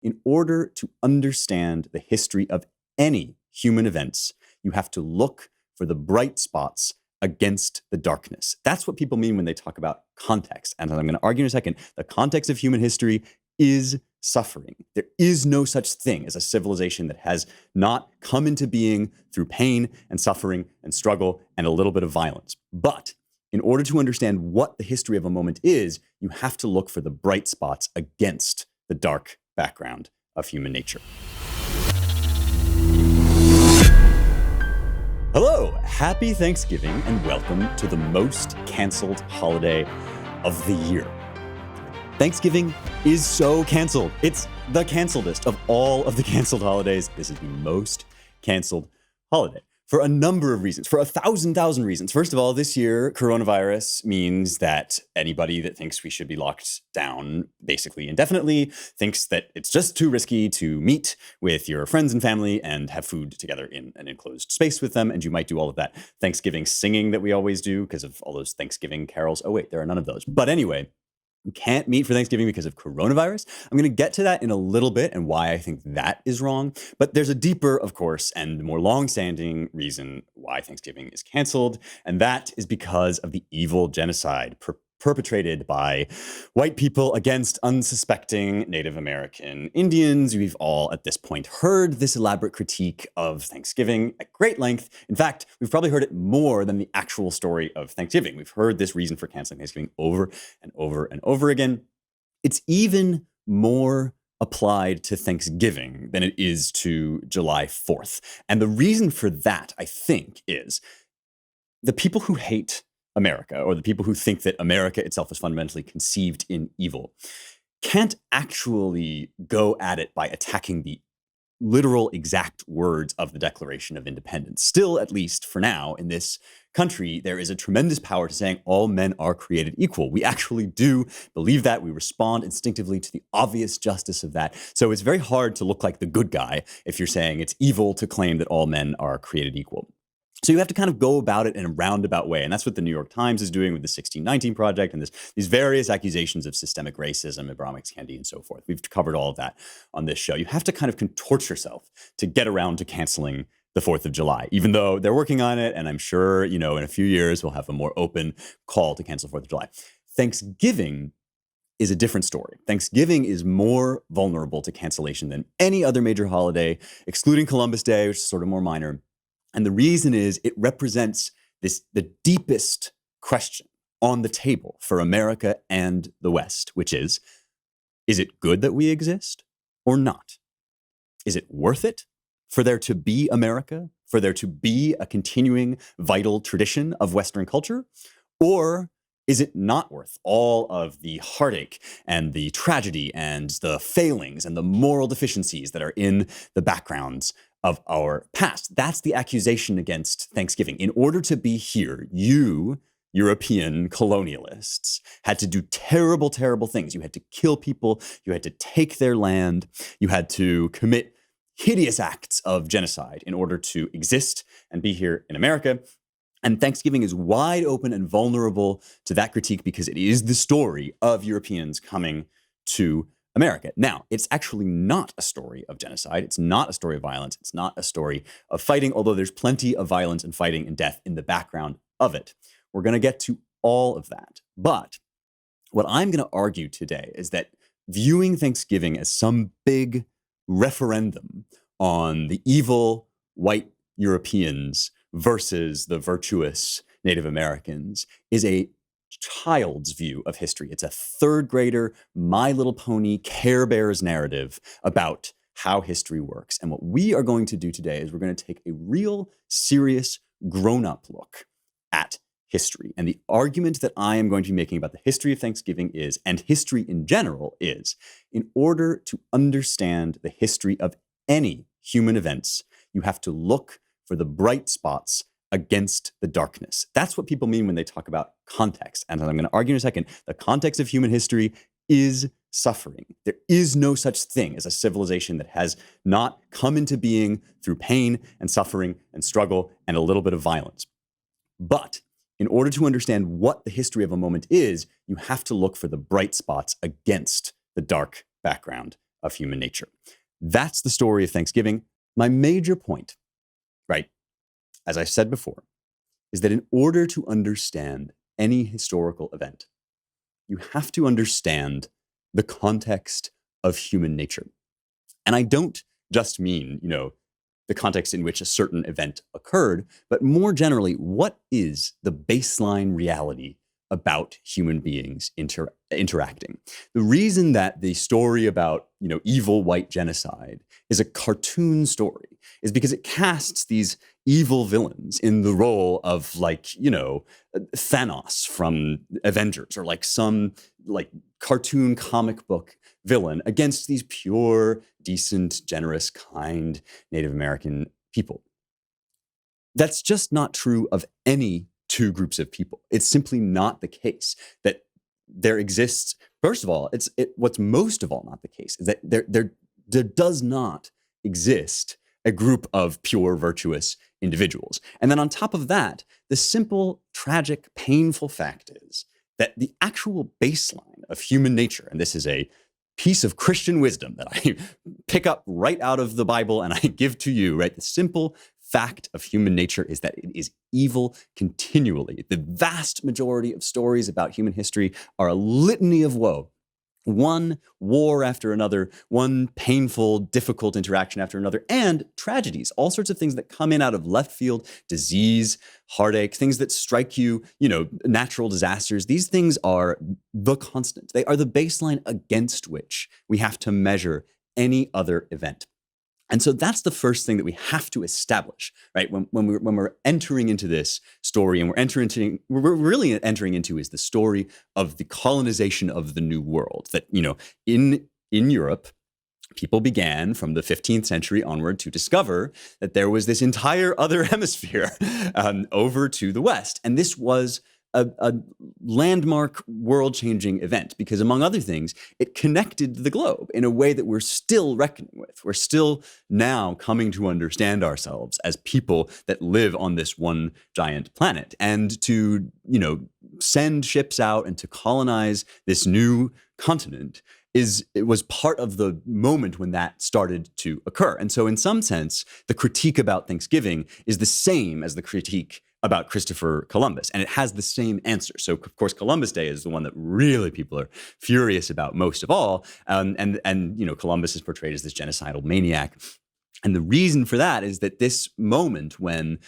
In order to understand the history of any human events, you have to look for the bright spots against the darkness. That's what people mean when they talk about context. And as I'm going to argue in a second, the context of human history is suffering. There is no such thing as a civilization that has not come into being through pain and suffering and struggle and a little bit of violence. But in order to understand what the history of a moment is, you have to look for the bright spots against the dark background of human nature. Hello, happy Thanksgiving, and welcome to the most canceled holiday of the year. Thanksgiving is so canceled. It's the canceledest of all of the canceled holidays. This is the most canceled holiday for a number of reasons, for a thousand reasons. First of all, this year, coronavirus means that anybody that thinks we should be locked down basically indefinitely thinks that it's just too risky to meet with your friends and family and have food together in an enclosed space with them. And you might do all of that Thanksgiving singing that we always do because of all those Thanksgiving carols. Oh, wait, there are none of those. But anyway, we can't meet for Thanksgiving because of coronavirus. I'm going to get to that in a little bit and why I think that is wrong. But there's a deeper, of course, and more long-standing reason why Thanksgiving is canceled. And that is because of the evil genocide perpetrated by white people against unsuspecting Native American Indians. We've all, at this point, heard this elaborate critique of Thanksgiving at great length. In fact, we've probably heard it more than the actual story of Thanksgiving. We've heard this reason for canceling Thanksgiving over and over and over again. It's even more applied to Thanksgiving than it is to July 4th. And the reason for that, I think, is the people who hate America, or the people who think that America itself is fundamentally conceived in evil, can't actually go at it by attacking the literal exact words of the Declaration of Independence. Still, at least for now, in this country, there is a tremendous power to saying all men are created equal. We actually do believe that. We respond instinctively to the obvious justice of that. So it's very hard to look like the good guy if you're saying it's evil to claim that all men are created equal. So you have to kind of go about it in a roundabout way. And that's what the New York Times is doing with the 1619 Project and these various accusations of systemic racism, Abrahamic candy, and so forth. We've covered all of that on this show. You have to kind of contort yourself to get around to canceling the 4th of July, even though they're working on it. And I'm sure, in a few years, we'll have a more open call to cancel 4th of July. Thanksgiving is a different story. Thanksgiving is more vulnerable to cancellation than any other major holiday, excluding Columbus Day, which is sort of more minor. And the reason is it represents the deepest question on the table for America and the West, which is it good that we exist or not? Is it worth it for there to be America, for there to be a continuing vital tradition of Western culture? Or is it not worth all of the heartache and the tragedy and the failings and the moral deficiencies that are in the backgrounds of our past? That's the accusation against Thanksgiving. In order to be here, you, European colonialists, had to do terrible, terrible things. You had to kill people. You had to take their land. You had to commit hideous acts of genocide in order to exist and be here in America. And Thanksgiving is wide open and vulnerable to that critique because it is the story of Europeans coming to America. Now, it's actually not a story of genocide. It's not a story of violence. It's not a story of fighting, although there's plenty of violence and fighting and death in the background of it. We're going to get to all of that. But what I'm going to argue today is that viewing Thanksgiving as some big referendum on the evil white Europeans versus the virtuous Native Americans is a child's view of history. It's a third grader, My Little Pony, Care Bears narrative about how history works. And what we are going to do today is we're going to take a real serious grown-up look at history. And the argument that I am going to be making about the history of Thanksgiving is, and history in general is, in order to understand the history of any human events, you have to look for the bright spots against the darkness. That's what people mean when they talk about context. And as I'm going to argue in a second, the context of human history is suffering. There is no such thing as a civilization that has not come into being through pain and suffering and struggle and a little bit of violence. But in order to understand what the history of a moment is, you have to look for the bright spots against the dark background of human nature. That's the story of Thanksgiving. My major point, right, as I said before, is that in order to understand any historical event, you have to understand the context of human nature. And I don't just mean, the context in which a certain event occurred, but more generally, what is the baseline reality about human beings interacting? The reason that the story about, evil white genocide is a cartoon story is because it casts these evil villains in the role of Thanos from Avengers, or like some cartoon comic book villain against these pure, decent, generous, kind Native American people. That's just not true of any two groups of people. It's simply not the case that there exists. First of all, what's most of all not the case is that there does not exist a group of pure, virtuous individuals. And then on top of that, the simple, tragic, painful fact is that the actual baseline of human nature, and this is a piece of Christian wisdom that I pick up right out of the Bible and I give to you, right? The simple fact of human nature is that it is evil continually. The vast majority of stories about human history are a litany of woe. One war after another, one painful, difficult interaction after another, and tragedies, all sorts of things that come in out of left field, disease, heartache, things that strike you, natural disasters. These things are the constant. They are the baseline against which we have to measure any other event. And so that's the first thing that we have to establish, right? When we're entering into this story, and we're really entering into is the story of the colonization of the New World. That in Europe, people began from the 15th century onward to discover that there was this entire other hemisphere over to the West, and this was a landmark, world-changing event because, among other things, it connected the globe in a way that we're still reckoning with. We're still now coming to understand ourselves as people that live on this one giant planet. And to, send ships out and to colonize this new continent it was part of the moment when that started to occur. And so in some sense, the critique about Thanksgiving is the same as the critique about Christopher Columbus, and it has the same answer. So, of course, Columbus Day is the one that really people are furious about most of all, and Columbus is portrayed as this genocidal maniac. And the reason for that is that this moment when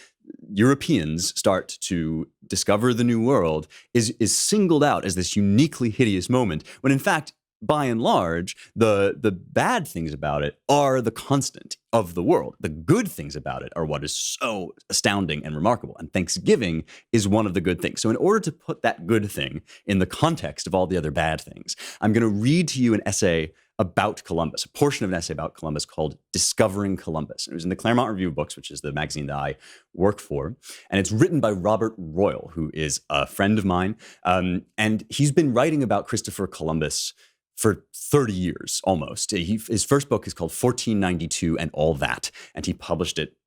Europeans start to discover the New World is singled out as this uniquely hideous moment, when in fact, by and large, the bad things about it are the constant of the world. The good things about it are what is so astounding and remarkable. And Thanksgiving is one of the good things. So in order to put that good thing in the context of all the other bad things, I'm going to read to you an essay about Columbus, a portion of an essay about Columbus called Discovering Columbus. It was in the Claremont Review of Books, which is the magazine that I work for. And it's written by Robert Royal, who is a friend of mine. And he's been writing about Christopher Columbus for 30 years almost. His first book is called 1492 and All That, and he published it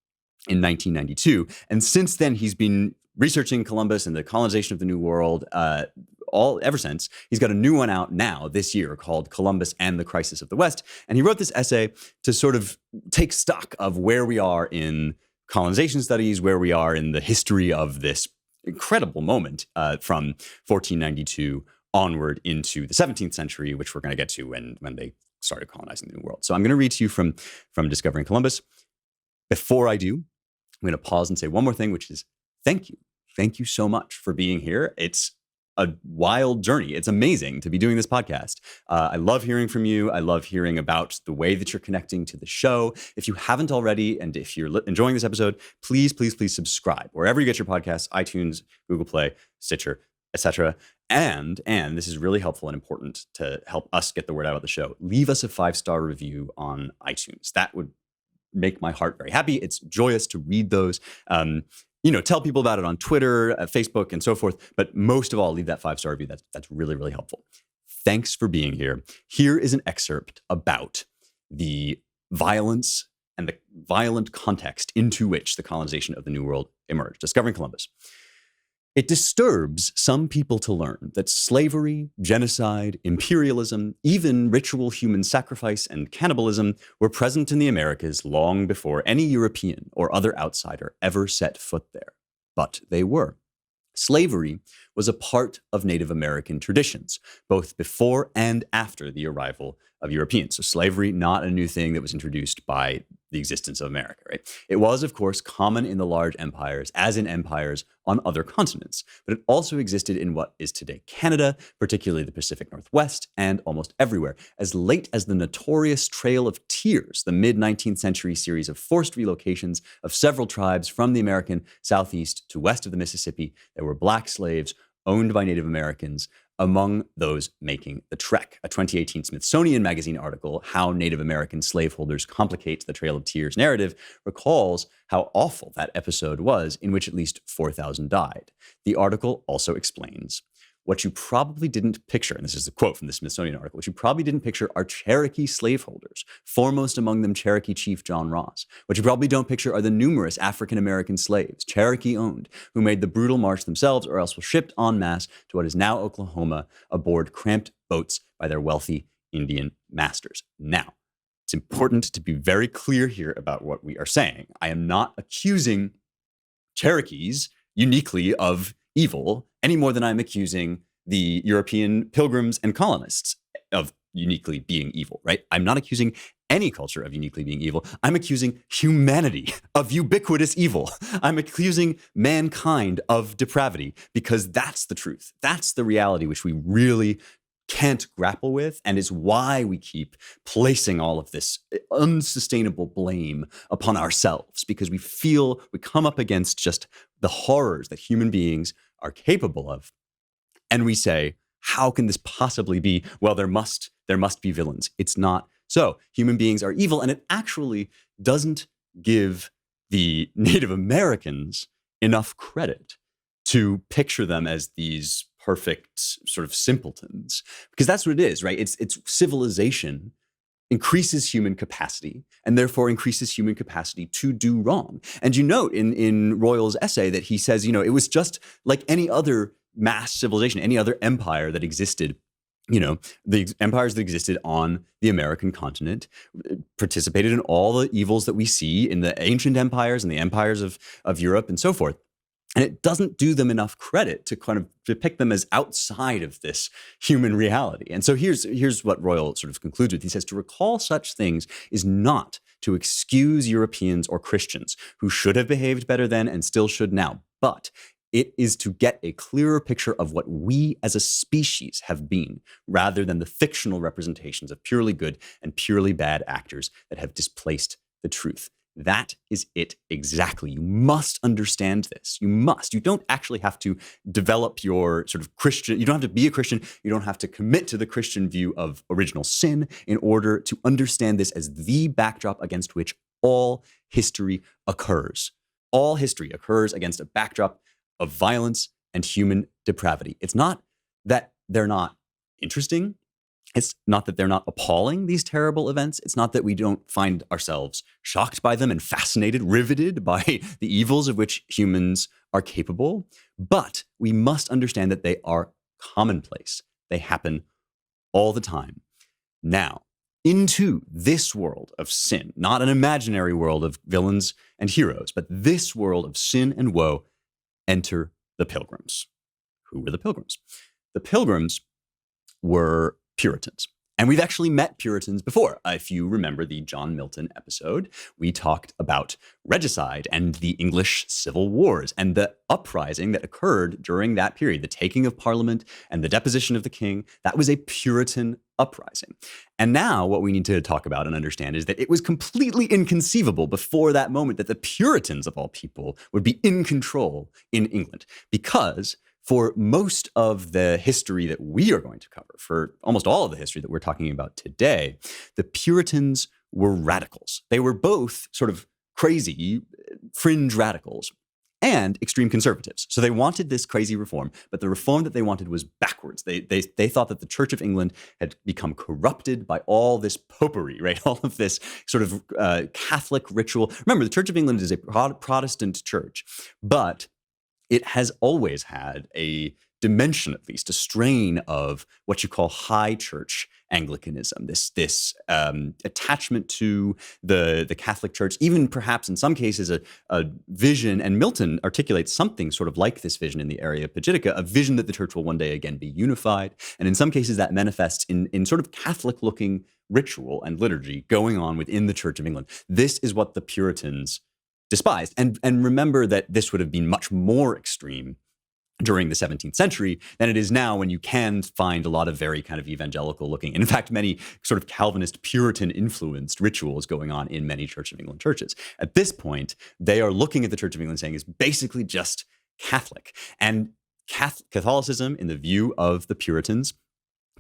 in 1992. And since then, he's been researching Columbus and the colonization of the New World ever since. He's got a new one out now this year called Columbus and the Crisis of the West. And he wrote this essay to sort of take stock of where we are in colonization studies, where we are in the history of this incredible moment from 1492 onward into the 17th century, which we're going to get to when they started colonizing the New World. So I'm going to read to you from Discovering Columbus. Before I do, I'm going to pause and say one more thing, which is thank you. Thank you so much for being here. It's a wild journey. It's amazing to be doing this podcast. I love hearing from you. I love hearing about the way that you're connecting to the show. If you haven't already, and if you're enjoying this episode, please, please, please subscribe wherever you get your podcasts, iTunes, Google Play, Stitcher, etc. And this is really helpful and important to help us get the word out about the show. Leave us a 5-star review on iTunes. That would make my heart very happy. It's joyous to read those. Tell people about it on Twitter, Facebook, and so forth. But most of all, leave that 5-star review. That's really, really helpful. Thanks for being here. Here is an excerpt about the violence and the violent context into which the colonization of the New World emerged. Discovering Columbus. It disturbs some people to learn that slavery, genocide, imperialism, even ritual human sacrifice and cannibalism were present in the Americas long before any European or other outsider ever set foot there. But they were. Slavery was a part of Native American traditions, both before and after the arrival of Europeans. So slavery, not a new thing that was introduced by the existence of America, right? It was, of course, common in the large empires, as in empires on other continents, but it also existed in what is today Canada, particularly the Pacific Northwest, and almost everywhere, as late as the notorious Trail of Tears, the mid-19th century series of forced relocations of several tribes from the American southeast to west of the Mississippi that were black slaves owned by Native Americans, among those making the trek. A 2018 Smithsonian Magazine article, How Native American Slaveholders Complicate the Trail of Tears narrative, recalls how awful that episode was, in which at least 4,000 died. The article also explains, what you probably didn't picture, and this is a quote from the Smithsonian article, what you probably didn't picture are Cherokee slaveholders, foremost among them Cherokee Chief John Ross. What you probably don't picture are the numerous African-American slaves, Cherokee-owned, who made the brutal march themselves or else were shipped en masse to what is now Oklahoma aboard cramped boats by their wealthy Indian masters. Now, it's important to be very clear here about what we are saying. I am not accusing Cherokees uniquely of evil any more than I'm accusing the European pilgrims and colonists of uniquely being evil, right? I'm not accusing any culture of uniquely being evil. I'm accusing humanity of ubiquitous evil. I'm accusing mankind of depravity because that's the truth. That's the reality which we really can't grapple with, and is why we keep placing all of this unsustainable blame upon ourselves, because we feel we come up against just the horrors that human beings are capable of. And we say, how can this possibly be? Well, there must be villains. It's not so. Human beings are evil, and it actually doesn't give the Native Americans enough credit to picture them as these perfect sort of simpletons, because that's what it is, right? It's civilization increases human capacity and therefore increases human capacity to do wrong. And you note in Royal's essay that he says, it was just like any other mass civilization, any other empire that existed. The empires that existed on the American continent participated in all the evils that we see in the ancient empires and the empires of Europe and so forth. And it doesn't do them enough credit to kind of depict them as outside of this human reality. And so here's what Royal sort of concludes with. He says, to recall such things is not to excuse Europeans or Christians who should have behaved better then and still should now, but it is to get a clearer picture of what we as a species have been, rather than the fictional representations of purely good and purely bad actors that have displaced the truth. That is it exactly. You must understand this. You must. You don't actually have to develop your sort of Christian, you don't have to be a Christian, you don't have to commit to the Christian view of original sin in order to understand this as the backdrop against which all history occurs. All history occurs against a backdrop of violence and human depravity. It's not that they're not interesting. It's not that they're not appalling, these terrible events. It's not that we don't find ourselves shocked by them and fascinated, riveted by the evils of which humans are capable. But we must understand that they are commonplace. They happen all the time. Now, into this world of sin, not an imaginary world of villains and heroes, but this world of sin and woe, enter the Pilgrims. Who were the Pilgrims? The Pilgrims were Puritans. And we've actually met Puritans before. If you remember the John Milton episode, we talked about regicide and the English Civil Wars and the uprising that occurred during that period, the taking of Parliament and the deposition of the king. That was a Puritan uprising. And now what we need to talk about and understand is that it was completely inconceivable before that moment that the Puritans, of all people, would be in control in England, because for most of the history that we are going to cover, for almost all of the history that we're talking about today, the Puritans were radicals. They were both sort of crazy, fringe radicals and extreme conservatives. So they wanted this crazy reform, but the reform that they wanted was backwards. They thought that the Church of England had become corrupted by all this popery, right? All of this sort of Catholic ritual. Remember, the Church of England is a Protestant church, but it has always had a dimension, at least a strain of what you call high church Anglicanism, this attachment to the Catholic Church, even perhaps in some cases a vision, and Milton articulates something sort of like this vision in the Areopagitica, a vision that the church will one day again be unified. And in some cases that manifests in sort of Catholic-looking ritual and liturgy going on within the Church of England. This is what the Puritans despised. And remember that this would have been much more extreme during the 17th century than it is now, when you can find a lot of very kind of evangelical looking, and in fact, many sort of Calvinist Puritan influenced rituals going on in many Church of England churches. At this point, they are looking at the Church of England saying it's basically just Catholic. And Catholicism, in the view of the Puritans,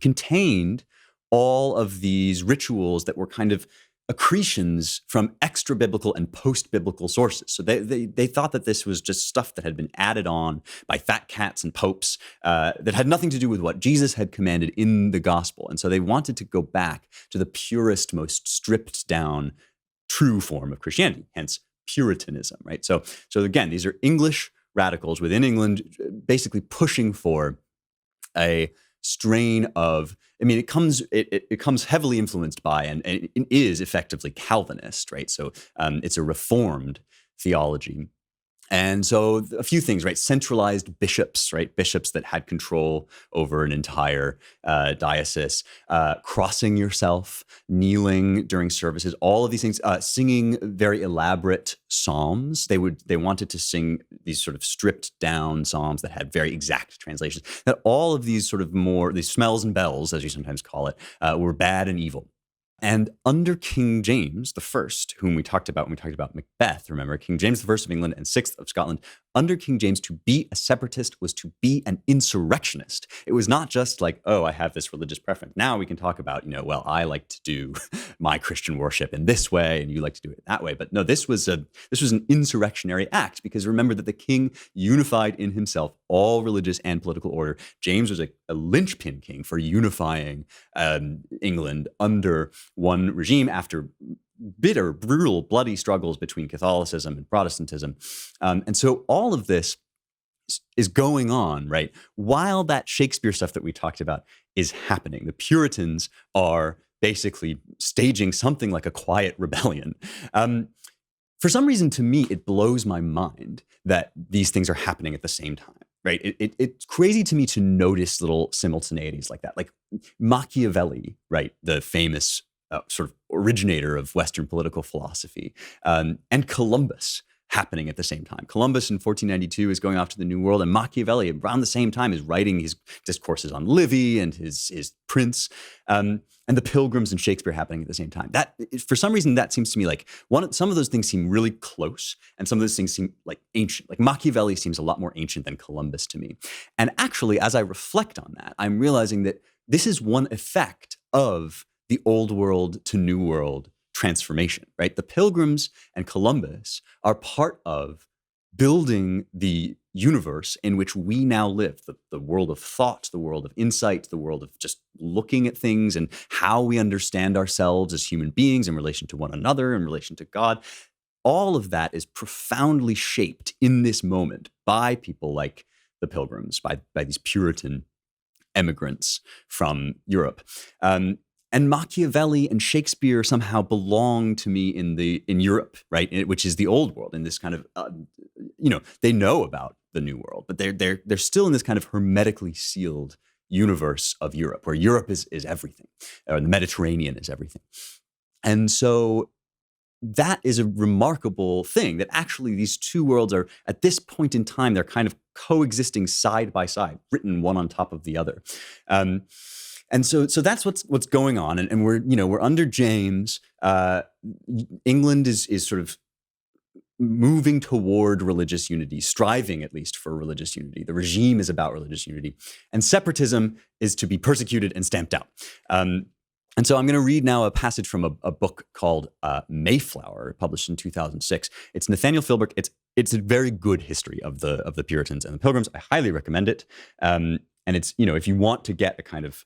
contained all of these rituals that were kind of accretions from extra-biblical and post-biblical sources. So they thought that this was just stuff that had been added on by fat cats and popes that had nothing to do with what Jesus had commanded in the gospel. And so they wanted to go back to the purest, most stripped-down, true form of Christianity, hence Puritanism, right? So again, these are English radicals within England basically pushing for a strain of, I mean, it comes heavily influenced by and it is effectively Calvinist, right? So it's a reformed theology. And so a few things, right? Centralized bishops, right? Bishops that had control over an entire diocese, crossing yourself, kneeling during services, all of these things, singing very elaborate psalms. They wanted to sing these sort of stripped down psalms that had very exact translations. That all of these sort of these smells and bells, as you sometimes call it, were bad and evil. And under King James I, whom we talked about when we talked about Macbeth, remember, King James I of England and VI of Scotland, under King James, to be a separatist was to be an insurrectionist. It was not just like, oh, I have this religious preference. Now we can talk about, well, I like to do my Christian worship in this way and you like to do it that way. But no, this was an insurrectionary act, because remember that the king unified in himself all religious and political order. James was a linchpin king for unifying England under one regime after bitter, brutal, bloody struggles between Catholicism and Protestantism. And so all of this is going on, right, while that Shakespeare stuff that we talked about is happening. The Puritans are basically staging something like a quiet rebellion. For some reason, to me, it blows my mind that these things are happening at the same time. Right? It's crazy to me to notice little simultaneities like that. Like Machiavelli, right? The famous sort of originator of Western political philosophy, and Columbus happening at the same time. Columbus in 1492 is going off to the New World, and Machiavelli around the same time is writing his discourses on Livy and his Prince, and the Pilgrims and Shakespeare happening at the same time. That, for some reason, that seems to me like some of those things seem really close, and some of those things seem like ancient. Like Machiavelli seems a lot more ancient than Columbus to me. And actually, as I reflect on that, I'm realizing that this is one effect of the old world to new world transformation, right? The Pilgrims and Columbus are part of building the universe in which we now live, the world of thought, the world of insight, the world of just looking at things and how we understand ourselves as human beings in relation to one another, in relation to God. All of that is profoundly shaped in this moment by people like the Pilgrims, by these Puritan immigrants from Europe. And Machiavelli and Shakespeare somehow belong to me in Europe, right? Which is the old world, in this kind of, they know about the new world, but they're still in this kind of hermetically sealed universe of Europe, where Europe is everything, or the Mediterranean is everything. And so that is a remarkable thing, that actually these two worlds are, at this point in time, they're kind of coexisting side by side, written one on top of the other. And so that's what's going on, and we're under James. England is sort of moving toward religious unity, striving at least for religious unity. The regime is about religious unity, and separatism is to be persecuted and stamped out. And so I'm going to read now a passage from a book called Mayflower, published in 2006. It's Nathaniel Philbrick. It's a very good history of the Puritans and the Pilgrims. I highly recommend it. And it's, if you want to get a kind of,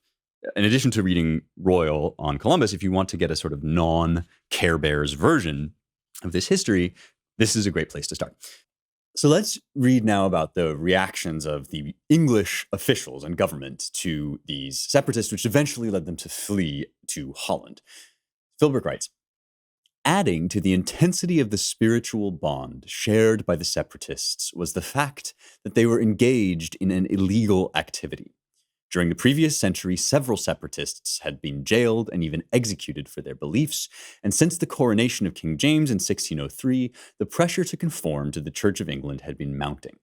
in addition to reading Royal on Columbus, if you want to get a sort of non-Care Bears version of this history, this is a great place to start. So let's read now about the reactions of the English officials and government to these separatists, which eventually led them to flee to Holland. Philbrick writes, adding to the intensity of the spiritual bond shared by the separatists was the fact that they were engaged in an illegal activity. During the previous century, several separatists had been jailed and even executed for their beliefs, and since the coronation of King James in 1603, the pressure to conform to the Church of England had been mounting.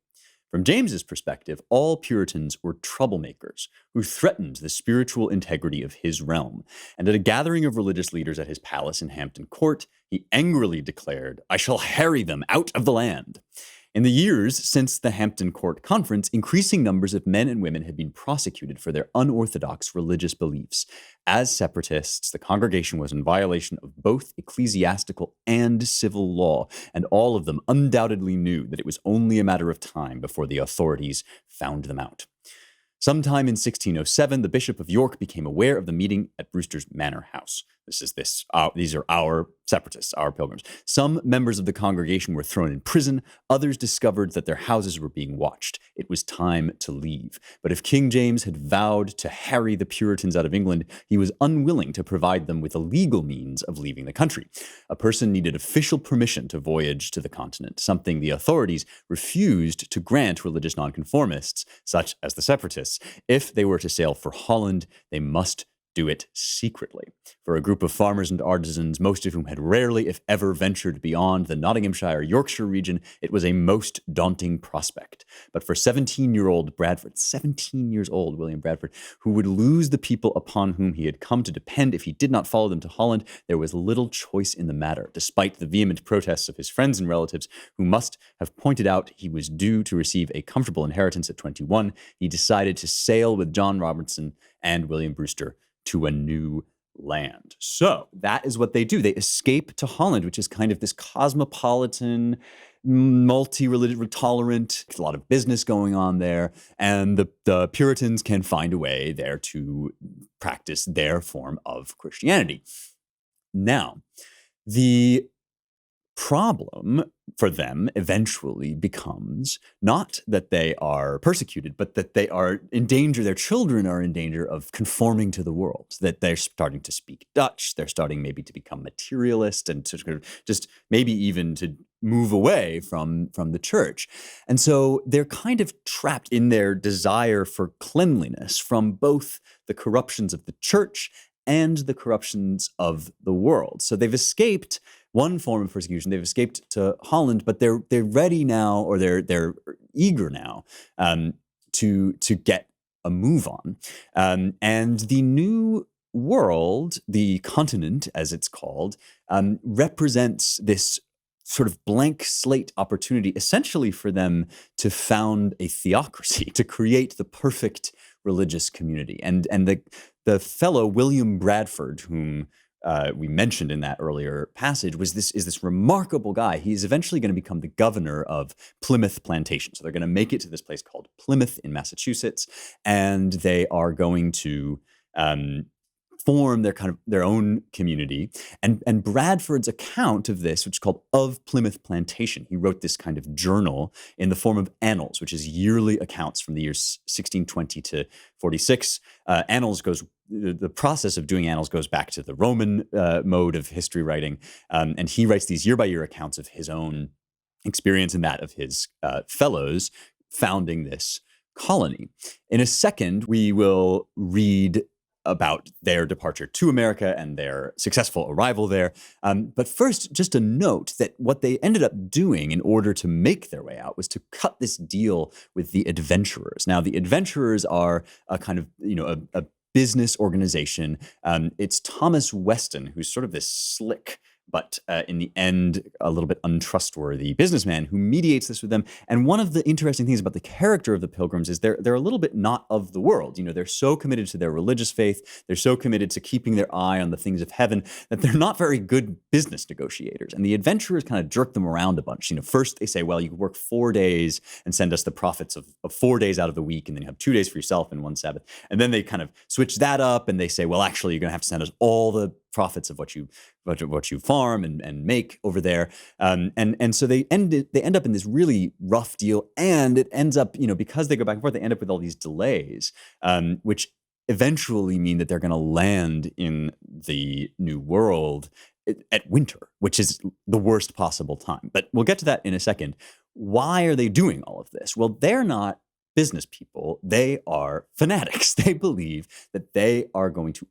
From James's perspective, all Puritans were troublemakers who threatened the spiritual integrity of his realm, and at a gathering of religious leaders at his palace in Hampton Court, he angrily declared, "I shall harry them out of the land." In the years since the Hampton Court Conference, increasing numbers of men and women had been prosecuted for their unorthodox religious beliefs. As separatists, the congregation was in violation of both ecclesiastical and civil law, and all of them undoubtedly knew that it was only a matter of time before the authorities found them out. Sometime in 1607, the Bishop of York became aware of the meeting at Brewster's Manor House. These are our separatists, our pilgrims. Some members of the congregation were thrown in prison. Others discovered that their houses were being watched. It was time to leave. But if King James had vowed to harry the Puritans out of England, he was unwilling to provide them with a legal means of leaving the country. A person needed official permission to voyage to the continent, something the authorities refused to grant religious nonconformists, such as the separatists. If they were to sail for Holland, they must do it secretly. For a group of farmers and artisans, most of whom had rarely, if ever, ventured beyond the Nottinghamshire, Yorkshire region, it was a most daunting prospect. But for 17-year-old Bradford, 17 years old William Bradford, who would lose the people upon whom he had come to depend if he did not follow them to Holland, there was little choice in the matter, despite the vehement protests of his friends and relatives, who must have pointed out he was due to receive a comfortable inheritance at 21. He decided to sail with John Robertson and William Brewster to a new land. So that is what they do. They escape to Holland, which is kind of this cosmopolitan, multi-religious, tolerant, a lot of business going on there. And the Puritans can find a way there to practice their form of Christianity. Now, the problem for them eventually becomes not that they are persecuted, but that they are in danger, their children are in danger of conforming to the world, that they're starting to speak Dutch, they're starting maybe to become materialist and to just maybe even to move away from the church. And so they're kind of trapped in their desire for cleanliness from both the corruptions of the church and the corruptions of the world. So they've escaped one form of persecution. They've escaped to Holland, but they're ready now, or they're eager now to get a move on. And the new world, the continent, as it's called, represents this sort of blank slate opportunity, essentially for them to found a theocracy, to create the perfect religious community. And the fellow William Bradford, whom we mentioned in that earlier passage, is this remarkable guy. He's eventually going to become the governor of Plymouth Plantation. So they're going to make it to this place called Plymouth in Massachusetts, and they are going to form their own community. And Bradford's account of this, which is called Of Plymouth Plantation, he wrote this kind of journal in the form of annals, which is yearly accounts from the years 1620 to 46. The process of doing annals goes back to the Roman mode of history writing. And he writes these year-by-year accounts of his own experience and that of his fellows founding this colony. In a second, we will read about their departure to America and their successful arrival there. But first, just a note that what they ended up doing in order to make their way out was to cut this deal with the adventurers. Now, the adventurers are a kind of, a business organization. It's Thomas Weston, who's sort of this slick, but in the end, a little bit untrustworthy businessman who mediates this with them. And one of the interesting things about the character of the Pilgrims is they're a little bit not of the world. They're so committed to their religious faith, they're so committed to keeping their eye on the things of heaven that they're not very good business negotiators. And the adventurers kind of jerk them around a bunch. First they say, well, you work 4 days and send us the profits of 4 days out of the week, and then you have 2 days for yourself and one Sabbath. And then they kind of switch that up and they say, well, actually, you're going to have to send us all the profits of what you farm and make over there. And so they end up in this really rough deal, and it ends up, because they go back and forth, they end up with all these delays, which eventually mean that they're going to land in the New World at winter, which is the worst possible time. But we'll get to that in a second. Why are they doing all of this? Well, they're not business people. They are fanatics. They believe that they are going to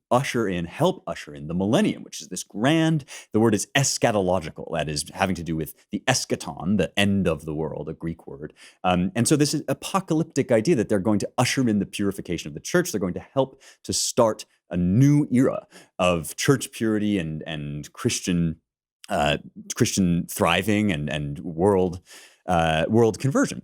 help usher in the millennium, which is this grand, the word is eschatological. That is having to do with the eschaton, the end of the world, a Greek word. And so this is apocalyptic idea that they're going to usher in the purification of the church. They're going to help to start a new era of church purity and Christian thriving and world conversion.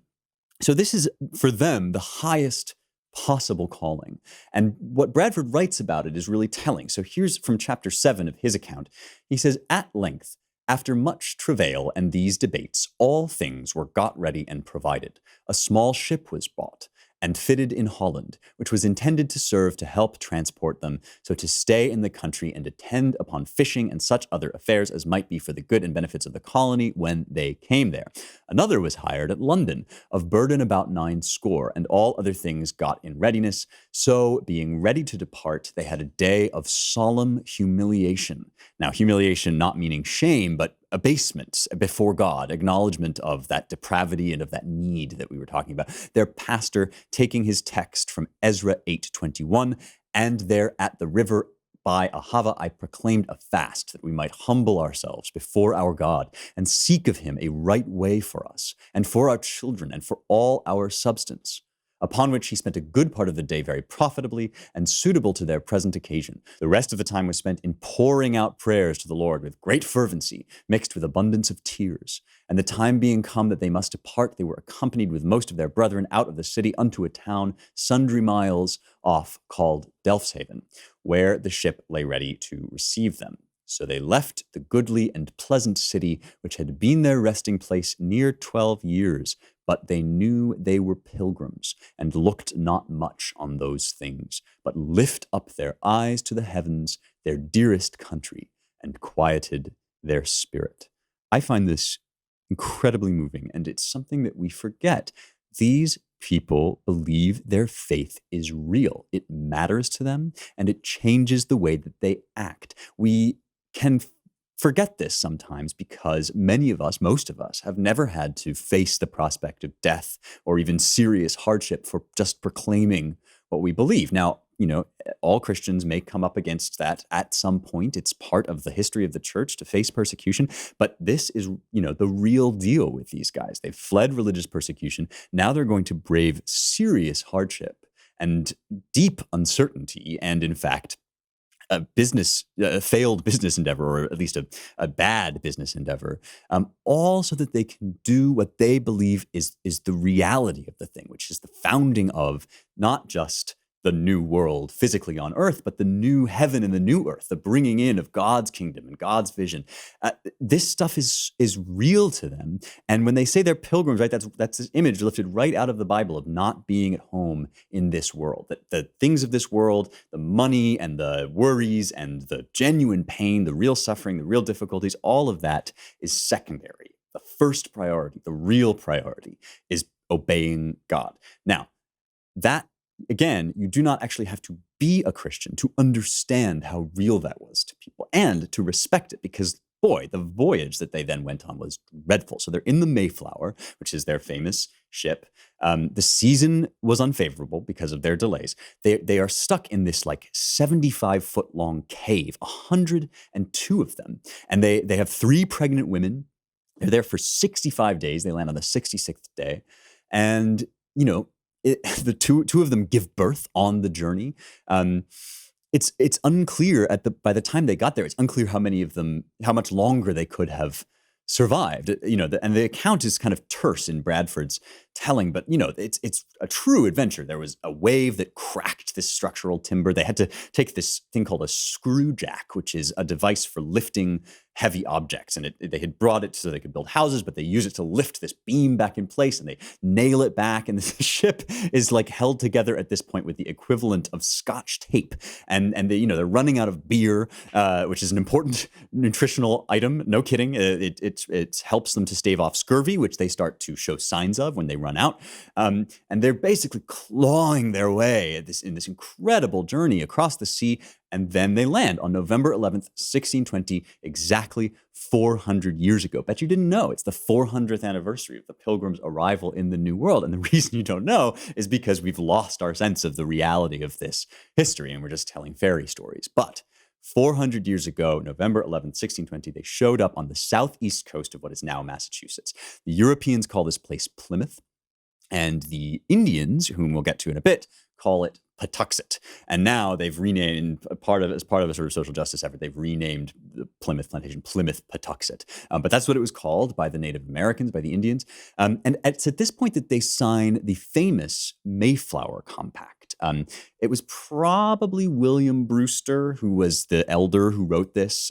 So this is, for them, the highest possible calling. And what Bradford writes about it is really telling. So here's from chapter 7 of his account. He says, "At length, after much travail and these debates, all things were got ready and provided. A small ship was bought and fitted in Holland, which was intended to serve to help transport them, so to stay in the country and attend upon fishing and such other affairs as might be for the good and benefits of the colony when they came there. Another was hired at London, of burden about 90, and all other things got in readiness. So, being ready to depart, they had a day of solemn humiliation." Now, humiliation not meaning shame, but abasement before God, acknowledgement of that depravity and of that need that we were talking about. Their pastor taking his text from Ezra 8:21, "And there at the river by Ahava I proclaimed a fast, that we might humble ourselves before our God and seek of him a right way for us and for our children and for all our substance. Upon which he spent a good part of the day very profitably and suitable to their present occasion. The rest of the time was spent in pouring out prayers to the Lord with great fervency, mixed with abundance of tears. And the time being come that they must depart, they were accompanied with most of their brethren out of the city unto a town sundry miles off called Delfshaven, where the ship lay ready to receive them. So they left the goodly and pleasant city, which had been their resting place near 12 years, but they knew they were pilgrims, and looked not much on those things, but lift up their eyes to the heavens, their dearest country, and quieted their spirit." I find this incredibly moving, and it's something that we forget. These people believe their faith is real. It matters to them, and it changes the way that they act. We can forget this sometimes because many of us, most of us, have never had to face the prospect of death or even serious hardship for just proclaiming what we believe. Now, all Christians may come up against that at some point. It's part of the history of the church to face persecution. But this is, the real deal with these guys. They've fled religious persecution. Now they're going to brave serious hardship and deep uncertainty and, in fact, a failed business endeavor, or at least a bad business endeavor, all so that they can do what they believe is the reality of the thing, which is the founding of not just the new world physically on earth, but the new heaven and the new earth, the bringing in of God's kingdom and God's vision. This stuff is real to them. And when they say they're pilgrims, right, that's this image lifted right out of the Bible of not being at home in this world, that the things of this world, the money and the worries and the genuine pain, the real suffering, the real difficulties, all of that is secondary. The first priority, the real priority, is obeying God. Now, that, again, you do not actually have to be a Christian to understand how real that was to people and to respect it, because, boy, the voyage that they then went on was dreadful. So they're in the Mayflower, which is their famous ship. The season was unfavorable because of their delays. They are stuck in this 75-foot long cave, 102 of them. And they have 3 pregnant women. They're there for 65 days. They land on the 66th day. And, the two of them give birth on the journey. It's unclear by the time they got there. It's unclear how much longer they could have survived. And the account is kind of terse in Bradford's telling, but it's a true adventure. There was a wave that cracked this structural timber. They had to take this thing called a screw jack, which is a device for lifting heavy objects. And they had brought it so they could build houses, but they use it to lift this beam back in place, and they nail it back. And the ship is like held together at this point with the equivalent of Scotch tape. And they're running out of beer, which is an important nutritional item. No kidding. It helps them to stave off scurvy, which they start to show signs of when they run out. And they're basically clawing their way in this incredible journey across the sea. And then they land on November 11th, 1620, exactly 400 years ago. Bet you didn't know it's the 400th anniversary of the Pilgrims' arrival in the New World. And the reason you don't know is because we've lost our sense of the reality of this history, and we're just telling fairy stories. But 400 years ago, November 11th, 1620, they showed up on the southeast coast of what is now Massachusetts. The Europeans call this place Plymouth, and the Indians, whom we'll get to in a bit, call it Patuxet. And now they've renamed, as part of a sort of social justice effort, they've renamed the Plymouth plantation Plymouth Patuxet. But that's what it was called by the Native Americans, by the Indians. And it's at this point that they sign the famous Mayflower Compact. It was probably William Brewster, who was the elder who wrote this.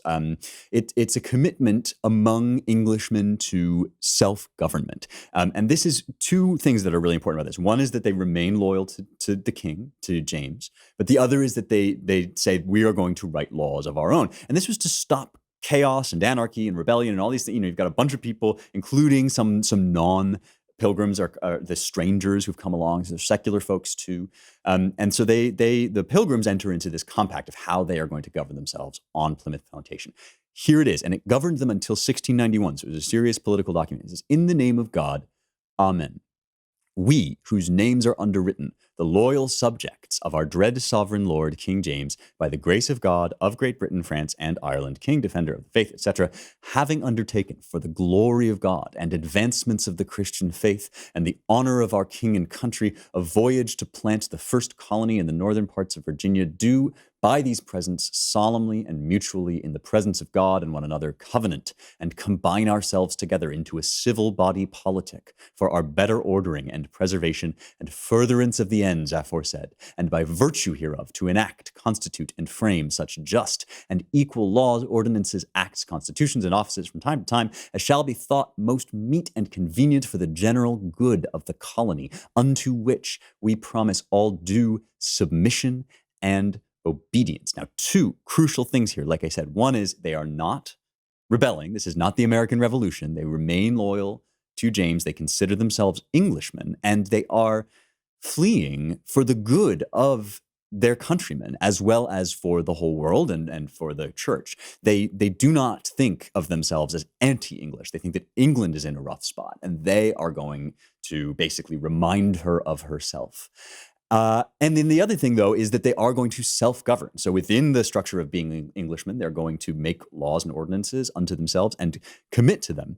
It's a commitment among Englishmen to self-government. And this is two things that are really important about this. One is that they remain loyal to the king, to James. But the other is that they say, we are going to write laws of our own. And this was to stop chaos and anarchy and rebellion and all these things. You've got a bunch of people, including some non-pilgrims are the strangers who've come along. So they're secular folks too. And so the Pilgrims enter into this compact of how they are going to govern themselves on Plymouth Plantation. Here it is. And it governed them until 1691. So it was a serious political document. It says, in the name of God, Amen. We, whose names are underwritten, the loyal subjects of our dread sovereign Lord, King James, by the grace of God, of Great Britain, France, and Ireland, King, Defender of the Faith, etc., having undertaken for the glory of God and advancements of the Christian faith and the honor of our king and country, a voyage to plant the first colony in the northern parts of Virginia, do by these presents solemnly and mutually in the presence of God and one another covenant and combine ourselves together into a civil body politic for our better ordering and preservation and furtherance of the ends aforesaid, and by virtue hereof to enact, constitute, and frame such just and equal laws, ordinances, acts, constitutions, and offices from time to time as shall be thought most meet and convenient for the general good of the colony, unto which we promise all due submission and obedience. Now, two crucial things here. Like I said, one is they are not rebelling. This is not the American Revolution. They remain loyal to James. They consider themselves Englishmen, and they are fleeing for the good of their countrymen as well as for the whole world and for the church. They do not think of themselves as anti-English. They think that England is in a rough spot, and they are going to basically remind her of herself. And then the other thing, though, is that they are going to self-govern. So within the structure of being Englishmen, they're going to make laws and ordinances unto themselves and commit to them.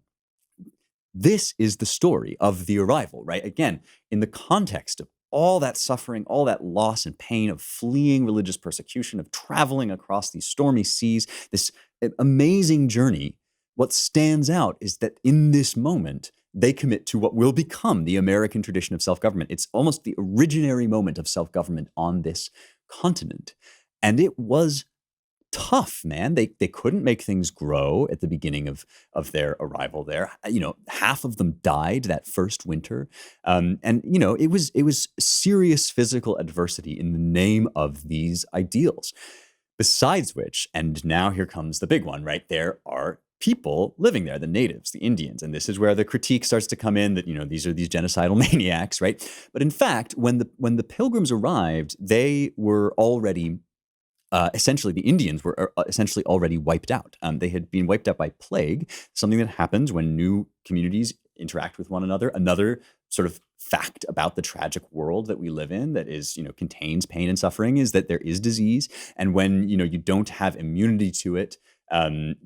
This is the story of the arrival, right? Again, in the context of all that suffering, all that loss and pain of fleeing religious persecution, of traveling across these stormy seas, this amazing journey, what stands out is that in this moment, they commit to what will become the American tradition of self-government. It's almost the originary moment of self-government on this continent. And it was tough, man. They couldn't make things grow at the beginning of their arrival there. Half of them died that first winter. It was serious physical adversity in the name of these ideals. Besides which, and now here comes the big one, right? There are people living there, the natives, the Indians. And this is where the critique starts to come in that, these are these genocidal maniacs, right? But in fact, when the Pilgrims arrived, they were already, essentially, the Indians were essentially already wiped out. They had been wiped out by plague, something that happens when new communities interact with one another. Another sort of fact about the tragic world that we live in that is, contains pain and suffering is that there is disease. And when, you don't have immunity to it,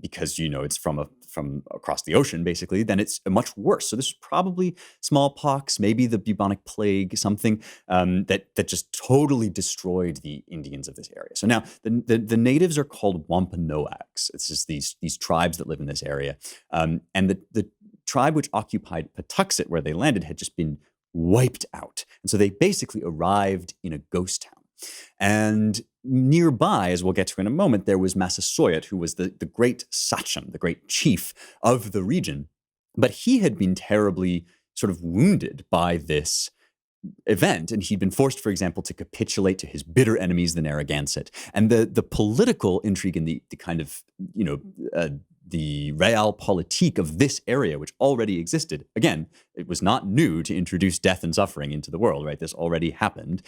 because it's from across the ocean, basically, then it's much worse. So this is probably smallpox, maybe the bubonic plague, something that just totally destroyed the Indians of this area. So now the natives are called Wampanoags. It's just these tribes that live in this area, and the tribe which occupied Patuxet, where they landed, had just been wiped out. And so they basically arrived in a ghost town. And nearby, as we'll get to in a moment, there was Massasoit, who was the great sachem, the great chief of the region. But he had been terribly sort of wounded by this event, and he'd been forced, for example, to capitulate to his bitter enemies, the Narragansett. And the political intrigue and the kind of, the realpolitik of this area, which already existed. Again, it was not new to introduce death and suffering into the world, right? This already happened.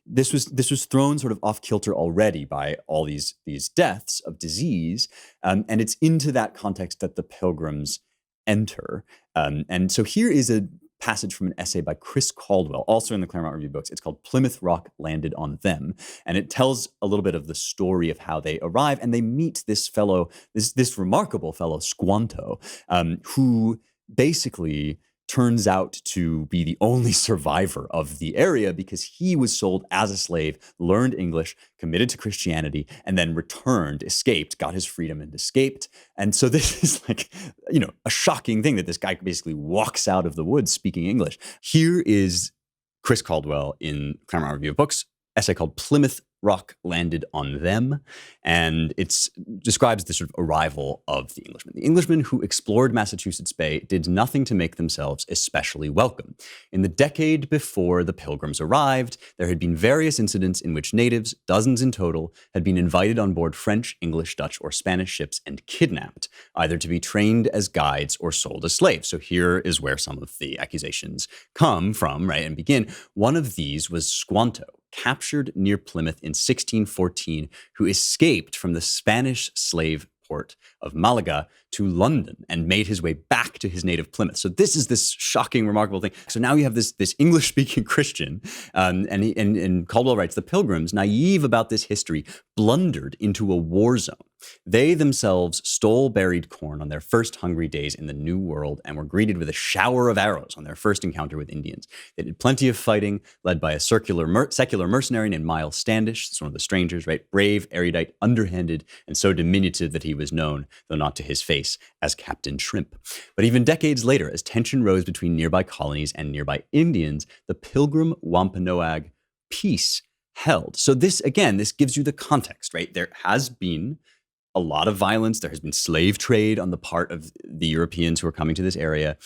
This was thrown sort of off kilter already by all these deaths of disease, and it's into that context that the Pilgrims enter. And so here is a passage from an essay by Chris Caldwell, also in the Claremont Review books. It's called Plymouth Rock Landed on Them. And it tells a little bit of the story of how they arrive, and they meet this fellow, this remarkable fellow, Squanto, who basically turns out to be the only survivor of the area because he was sold as a slave, learned English, committed to Christianity, and then returned, escaped, got his freedom and escaped. And so this is like, a shocking thing that this guy basically walks out of the woods speaking English. Here is Chris Caldwell in Claremont Review of Books, essay called Plymouth Rock Landed on Them, and it describes the sort of arrival of the Englishmen. The Englishmen who explored Massachusetts Bay did nothing to make themselves especially welcome. In the decade before the Pilgrims arrived, there had been various incidents in which natives, dozens in total, had been invited on board French, English, Dutch, or Spanish ships and kidnapped, either to be trained as guides or sold as slaves. So here is where some of the accusations come from, right, and begin. One of these was Squanto, captured near Plymouth in 1614, who escaped from the Spanish slave port of Malaga to London and made his way back to his native Plymouth. So this is this shocking, remarkable thing. So now you have this English-speaking Christian, and Caldwell writes, the Pilgrims, naive about this history, blundered into a war zone. They themselves stole buried corn on their first hungry days in the New World and were greeted with a shower of arrows on their first encounter with Indians. They did plenty of fighting, led by a secular mercenary named Miles Standish. It's one of the strangers, right? Brave, erudite, underhanded, and so diminutive that he was known, though not to his face, as Captain Shrimp. But even decades later, as tension rose between nearby colonies and nearby Indians, the Pilgrim Wampanoag peace held. So this gives you the context, right? There has been a lot of violence. There has been slave trade on the part of the Europeans who are coming to this area.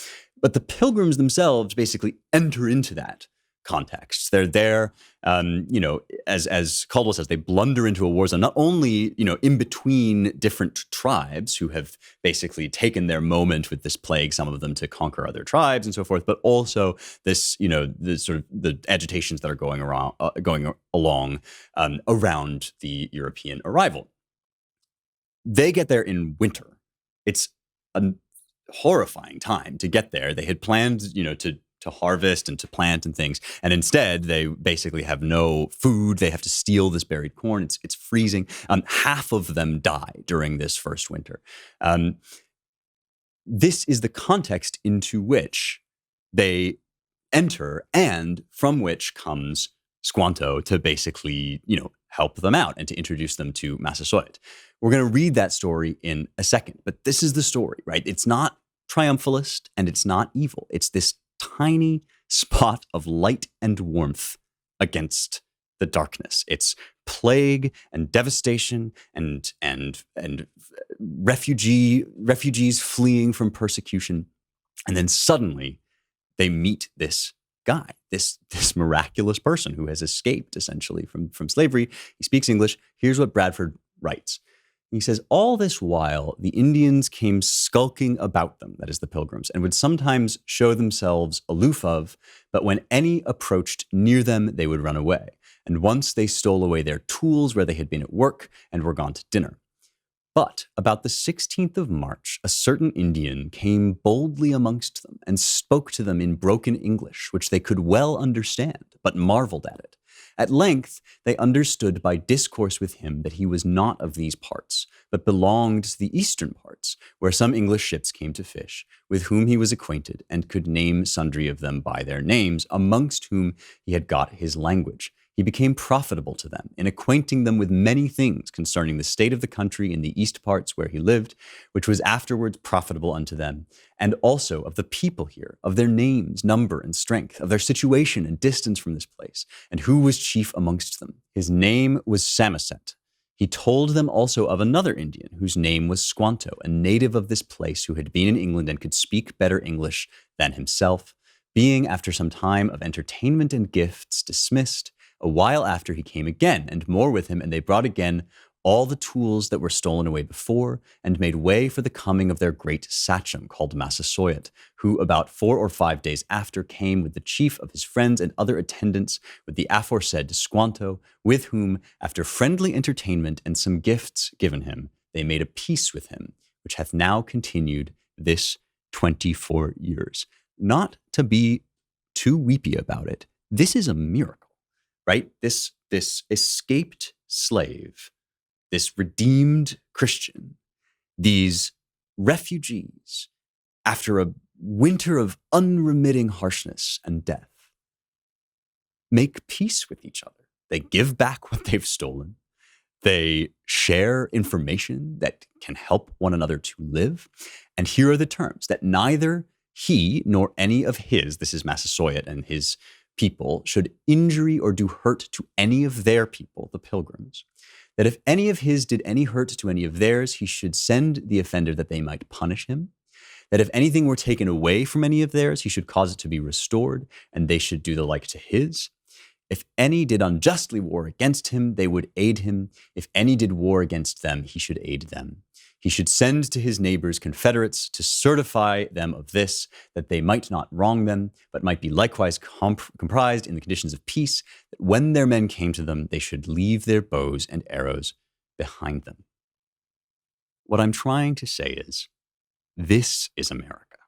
But the Pilgrims themselves basically enter into that context. They're there, as Caldwell says, they blunder into a war zone, not only, in between different tribes who have basically taken their moment with this plague, some of them to conquer other tribes and so forth, but also this, the sort of the agitations that are going along around the European arrival. They get there in winter. It's a horrifying time to get there. They had planned, to harvest and to plant and things, and instead they basically have no food. They have to steal this buried corn. It's freezing. Half of them die during this first winter. This is the context into which they enter, and from which comes Squanto to basically, help them out and to introduce them to Massasoit. We're going to read that story in a second, but this is the story, right? It's not triumphalist and it's not evil. It's this tiny spot of light and warmth against the darkness. It's plague and devastation and refugees fleeing from persecution. And then suddenly they meet this guy, this miraculous person who has escaped essentially from slavery. He speaks English. Here's what Bradford writes. He says, all this while, the Indians came skulking about them, that is the Pilgrims, and would sometimes show themselves aloof of, but when any approached near them, they would run away. And once they stole away their tools where they had been at work and were gone to dinner. But about the 16th of March, a certain Indian came boldly amongst them and spoke to them in broken English, which they could well understand, but marveled at it. At length, they understood by discourse with him that he was not of these parts, but belonged to the eastern parts, where some English ships came to fish, with whom he was acquainted, and could name sundry of them by their names, amongst whom he had got his language. he became profitable to them in acquainting them with many things concerning the state of the country in the east parts where he lived, which was afterwards profitable unto them, and also of the people here, of their names, number, and strength, of their situation and distance from this place, and who was chief amongst them. His name was Samoset. He told them also of another Indian, whose name was Squanto, a native of this place who had been in England and could speak better English than himself, being after some time of entertainment and gifts dismissed. A while after he came again, and more with him, and they brought again all the tools that were stolen away before, and made way for the coming of their great sachem called Massasoit, who about 4 or 5 days after came with the chief of his friends and other attendants with the aforesaid Squanto, with whom, after friendly entertainment and some gifts given him, they made a peace with him, which hath now continued this 24 years. Not to be too weepy about it, this is a miracle, right? This escaped slave, this redeemed Christian, these refugees, after a winter of unremitting harshness and death, make peace with each other. They give back what they've stolen. They share information that can help one another to live. And here are the terms: that neither he nor any of his, this is Massasoit and his people, should injury or do hurt to any of their people, the Pilgrims. That if any of his did any hurt to any of theirs, he should send the offender that they might punish him. That if anything were taken away from any of theirs, he should cause it to be restored, and they should do the like to his. If any did unjustly war against him, they would aid him. If any did war against them, he should aid them. He should send to his neighbors confederates to certify them of this, that they might not wrong them, but might be likewise comprised in the conditions of peace, that when their men came to them, they should leave their bows and arrows behind them. What I'm trying to say is, this is America.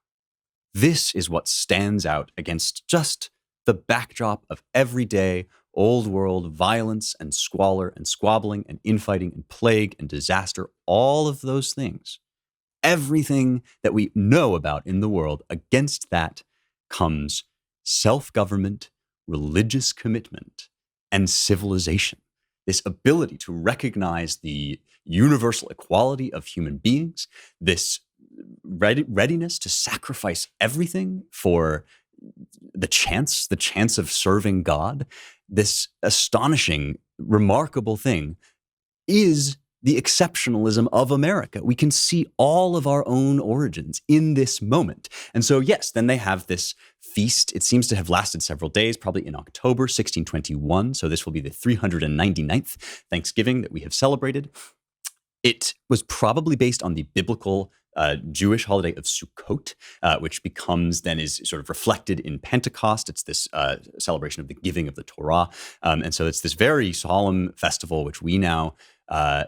This is what stands out against just the backdrop of everyday old world violence and squalor and squabbling and infighting and plague and disaster, all of those things. Everything that we know about in the world, against that comes self-government, religious commitment, and civilization. This ability to recognize the universal equality of human beings, this readiness to sacrifice everything for the chance of serving God, this astonishing, remarkable thing is the exceptionalism of America. We can see all of our own origins in this moment. And so, yes, then they have this feast. It seems to have lasted several days, probably in October 1621. So this will be the 399th Thanksgiving that we have celebrated. It was probably based on the biblical Jewish holiday of Sukkot, which is sort of reflected in Pentecost. It's this celebration of the giving of the Torah. And so it's this very solemn festival, which we now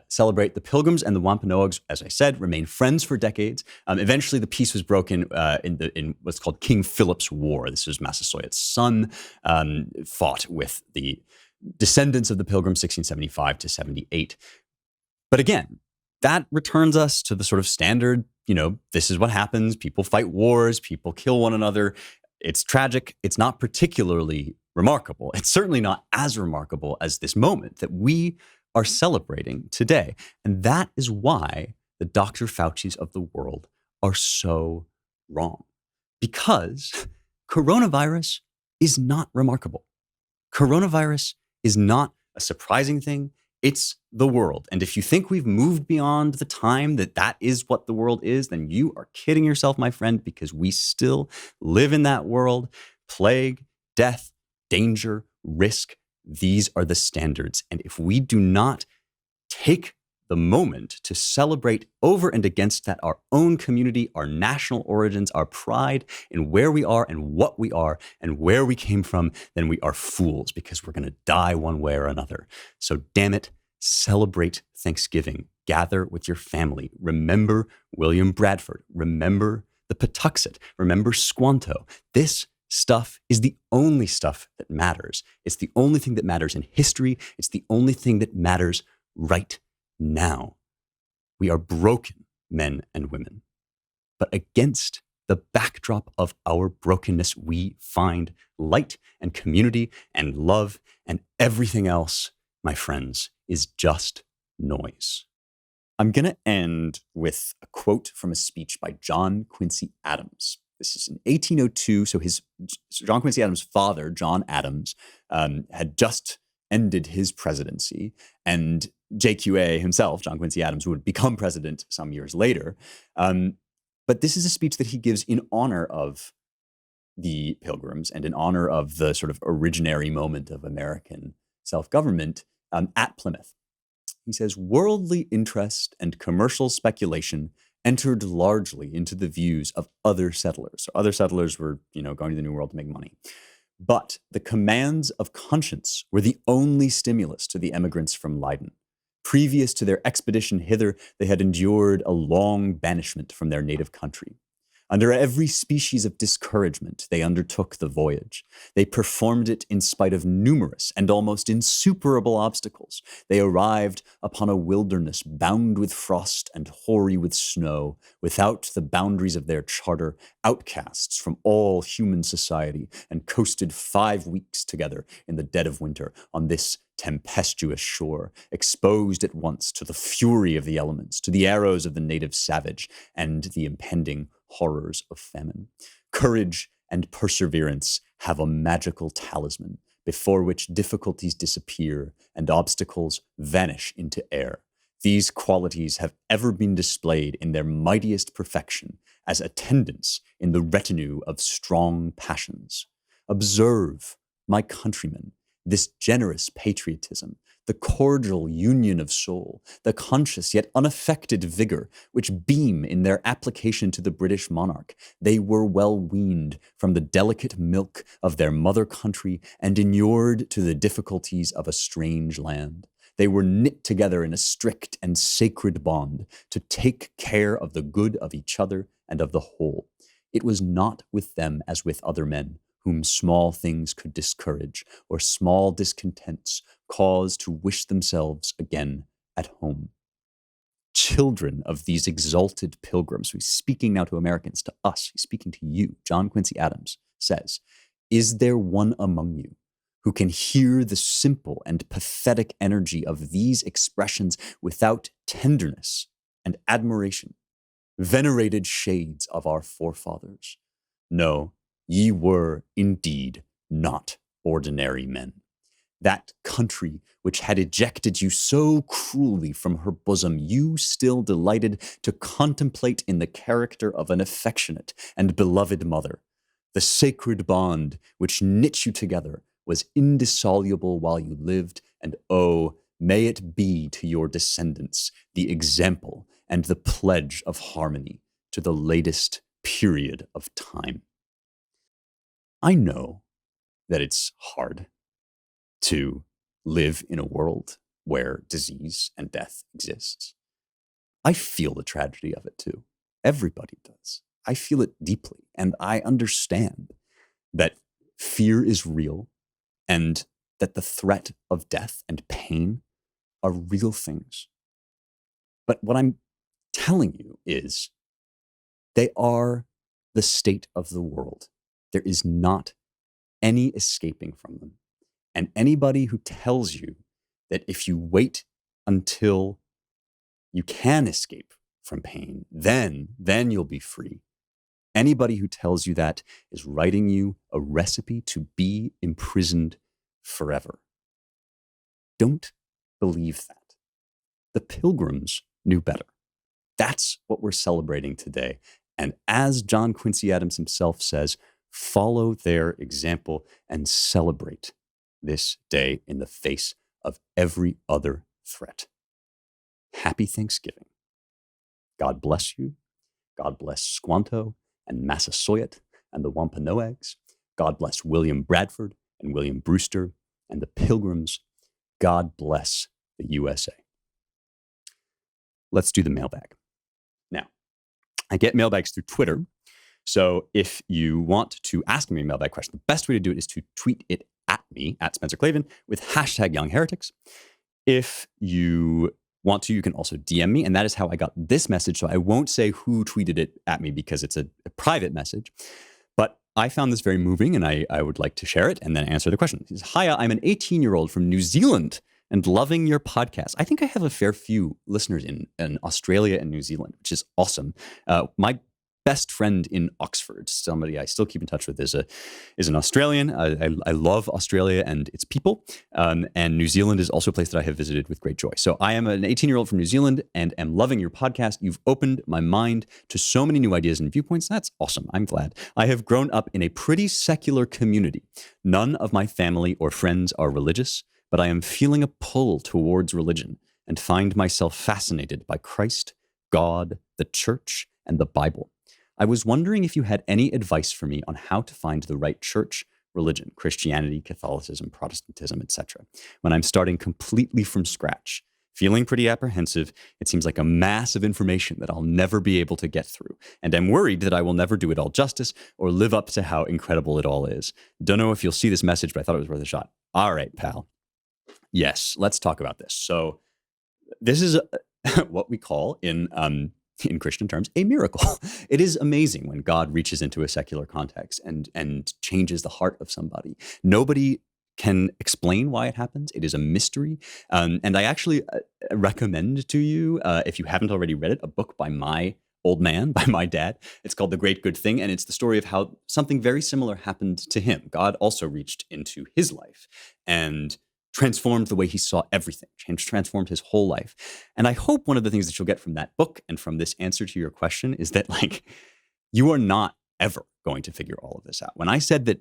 celebrate. The Pilgrims and the Wampanoags, as I said, remained friends for decades. Eventually, the peace was broken in what's called King Philip's War. This was Massasoit's son, fought with the descendants of the Pilgrims, 1675 to 78. But again, that returns us to the sort of standard, this is what happens. People fight wars, people kill one another. It's tragic. It's not particularly remarkable. It's certainly not as remarkable as this moment that we are celebrating today. And that is why the Dr. Fauci's of the world are so wrong. Because coronavirus is not remarkable. Coronavirus is not a surprising thing. It's the world. And if you think we've moved beyond the time that is what the world is, then you are kidding yourself, my friend, because we still live in that world. Plague, death, danger, risk, these are the standards. And if we do not take the moment to celebrate over and against that, our own community, our national origins, our pride in where we are and what we are and where we came from, then we are fools, because we're going to die one way or another. So damn it, celebrate Thanksgiving. Gather with your family. Remember William Bradford. Remember the Patuxet. Remember Squanto. This stuff is the only stuff that matters. It's the only thing that matters in history. It's the only thing that matters right now. We are broken men and women. But against the backdrop of our brokenness, we find light and community and love, and everything else, my friends, is just noise. I'm going to end with a quote from a speech by John Quincy Adams. This is in 1802. So John Quincy Adams' father, John Adams, had just ended his presidency, and JQA himself, John Quincy Adams, would become president some years later. But this is a speech that he gives in honor of the Pilgrims and in honor of the sort of originary moment of American self-government at Plymouth. He says, worldly interest and commercial speculation entered largely into the views of other settlers. So other settlers were, going to the New World to make money. But the commands of conscience were the only stimulus to the emigrants from Leiden. Previous to their expedition hither, they had endured a long banishment from their native country. Under every species of discouragement, they undertook the voyage. They performed it in spite of numerous and almost insuperable obstacles. They arrived upon a wilderness bound with frost and hoary with snow, without the boundaries of their charter, outcasts from all human society, and coasted 5 weeks together in the dead of winter on this tempestuous shore, exposed at once to the fury of the elements, to the arrows of the native savage, and the impending horrors of famine. Courage and perseverance have a magical talisman before which difficulties disappear and obstacles vanish into air. These qualities have ever been displayed in their mightiest perfection as attendants in the retinue of strong passions. Observe, my countrymen, this generous patriotism, the cordial union of soul, the conscious yet unaffected vigor which beam in their application to the British monarch. They were well weaned from the delicate milk of their mother country and inured to the difficulties of a strange land. They were knit together in a strict and sacred bond to take care of the good of each other and of the whole. It was not with them as with other men, whom small things could discourage, or small discontents cause to wish themselves again at home. Children of these exalted pilgrims, who's speaking now to Americans, to us, he's speaking to you, John Quincy Adams says, is there one among you who can hear the simple and pathetic energy of these expressions without tenderness and admiration? Venerated shades of our forefathers. No, ye were indeed not ordinary men. That country which had ejected you so cruelly from her bosom, you still delighted to contemplate in the character of an affectionate and beloved mother. The sacred bond which knit you together was indissoluble while you lived, and oh, may it be to your descendants the example and the pledge of harmony to the latest period of time. I know that it's hard to live in a world where disease and death exists. I feel the tragedy of it too. Everybody does. I feel it deeply, and I understand that fear is real and that the threat of death and pain are real things. But what I'm telling you is they are the state of the world. There is not any escaping from them. And anybody who tells you that if you wait until you can escape from pain, then you'll be free. Anybody who tells you that is writing you a recipe to be imprisoned forever. Don't believe that. The Pilgrims knew better. That's what we're celebrating today. And as John Quincy Adams himself says, follow their example and celebrate this day in the face of every other threat. Happy Thanksgiving. God bless you. God bless Squanto and Massasoit and the Wampanoags. God bless William Bradford and William Brewster and the Pilgrims. God bless the USA. Let's do the mailbag. Now, I get mailbags through Twitter. So if you want to ask me a mailbag question, the best way to do it is to tweet it at me, at Spencer Klavan, with hashtag YoungHeretics. If you want to, you can also DM me. And that is how I got this message. So I won't say who tweeted it at me because it's a private message. But I found this very moving and I would like to share it and then answer the question. He says, "Hiya, I'm an 18-year-old from New Zealand and loving your podcast." I think I have a fair few listeners in Australia and New Zealand, which is awesome. My best friend in Oxford, somebody I still keep in touch with, is an Australian. I love Australia and its people. And New Zealand is also a place that I have visited with great joy. So I am an 18-year-old from New Zealand and am loving your podcast. You've opened my mind to so many new ideas and viewpoints. That's awesome. I'm glad. I have grown up in a pretty secular community. None of my family or friends are religious, but I am feeling a pull towards religion and find myself fascinated by Christ, God, the church, and the Bible. I was wondering if you had any advice for me on how to find the right church, religion, Christianity, Catholicism, Protestantism, etc. when I'm starting completely from scratch. Feeling pretty apprehensive, it seems like a mass of information that I'll never be able to get through, and I'm worried that I will never do it all justice or live up to how incredible it all is. Don't know if you'll see this message, but I thought it was worth a shot. All right, pal. Yes, let's talk about this. So this is what we call in Christian terms, a miracle. It is amazing when God reaches into a secular context and changes the heart of somebody. Nobody can explain why it happens. It is a mystery. And I actually recommend to you, if you haven't already read it, a book by my old man, by my dad. It's called The Great Good Thing. And it's the story of how something very similar happened to him. God also reached into his life and transformed the way he saw everything, transformed his whole life. And I hope one of the things that you'll get from that book and from this answer to your question is that, like, you are not ever going to figure all of this out. When I said that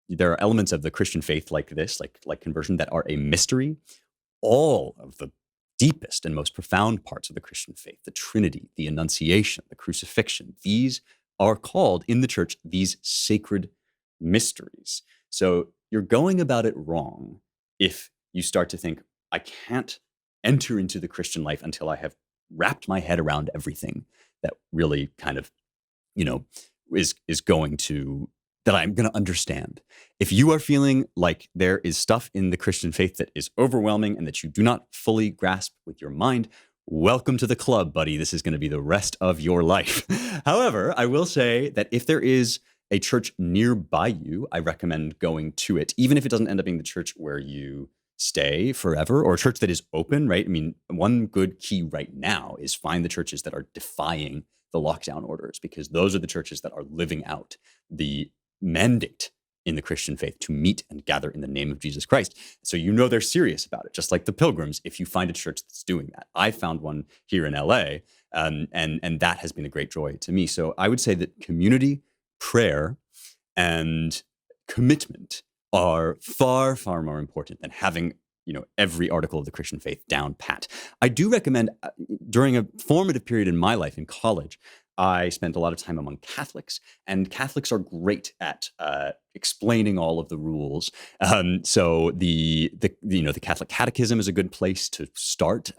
there are elements of the Christian faith like this, like conversion, that are a mystery, all of the deepest and most profound parts of the Christian faith, the Trinity, the Annunciation, the crucifixion, these are called in the church these sacred mysteries. So you're going about it wrong if you start to think, I can't enter into the Christian life until I have wrapped my head around everything that really kind of, is going to, that I'm going to understand. If you are feeling like there is stuff in the Christian faith that is overwhelming and that you do not fully grasp with your mind, welcome to the club, buddy. This is going to be the rest of your life. However, I will say that if there is a church nearby you, I recommend going to it, even if it doesn't end up being the church where you stay forever, or a church that is open, right? I mean, one good key right now is find the churches that are defying the lockdown orders, because those are the churches that are living out the mandate in the Christian faith to meet and gather in the name of Jesus Christ. So they're serious about it, just like the Pilgrims, if you find a church that's doing that. I found one here in LA, and that has been a great joy to me. So I would say that community, prayer, and commitment are far, far more important than having, every article of the Christian faith down pat. I do recommend, during a formative period in my life in college, I spent a lot of time among Catholics, and Catholics are great at explaining all of the rules. So the Catholic Catechism is a good place to start.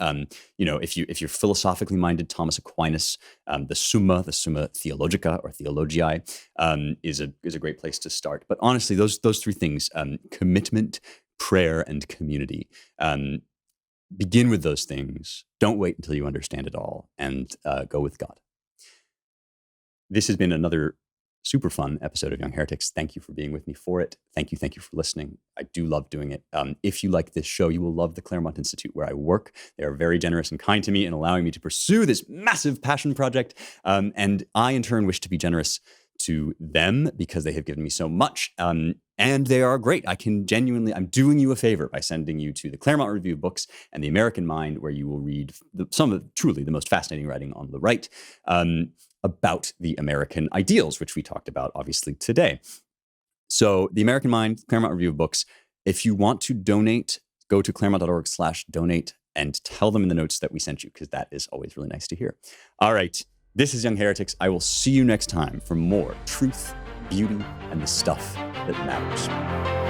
If you're philosophically minded, Thomas Aquinas, the Summa Theologica or Theologiae, is a great place to start. But honestly, those three things: commitment, prayer, and community. Begin with those things. Don't wait until you understand it all, and go with God. This has been another super fun episode of Young Heretics. Thank you for being with me for it. Thank you for listening. I do love doing it. If you like this show, you will love the Claremont Institute, where I work. They are very generous and kind to me in allowing me to pursue this massive passion project. And I, in turn, wish to be generous to them because they have given me so much. And they are great. I'm doing you a favor by sending you to the Claremont Review of Books and the American Mind, where you will read some of truly the most fascinating writing on the right, about the American ideals, which we talked about, obviously, today. So the American Mind, Claremont Review of Books. If you want to donate, go to claremont.org/donate and tell them in the notes that we sent you, because that is always really nice to hear. All right, this is Young Heretics. I will see you next time for more truth, beauty, and the stuff that matters.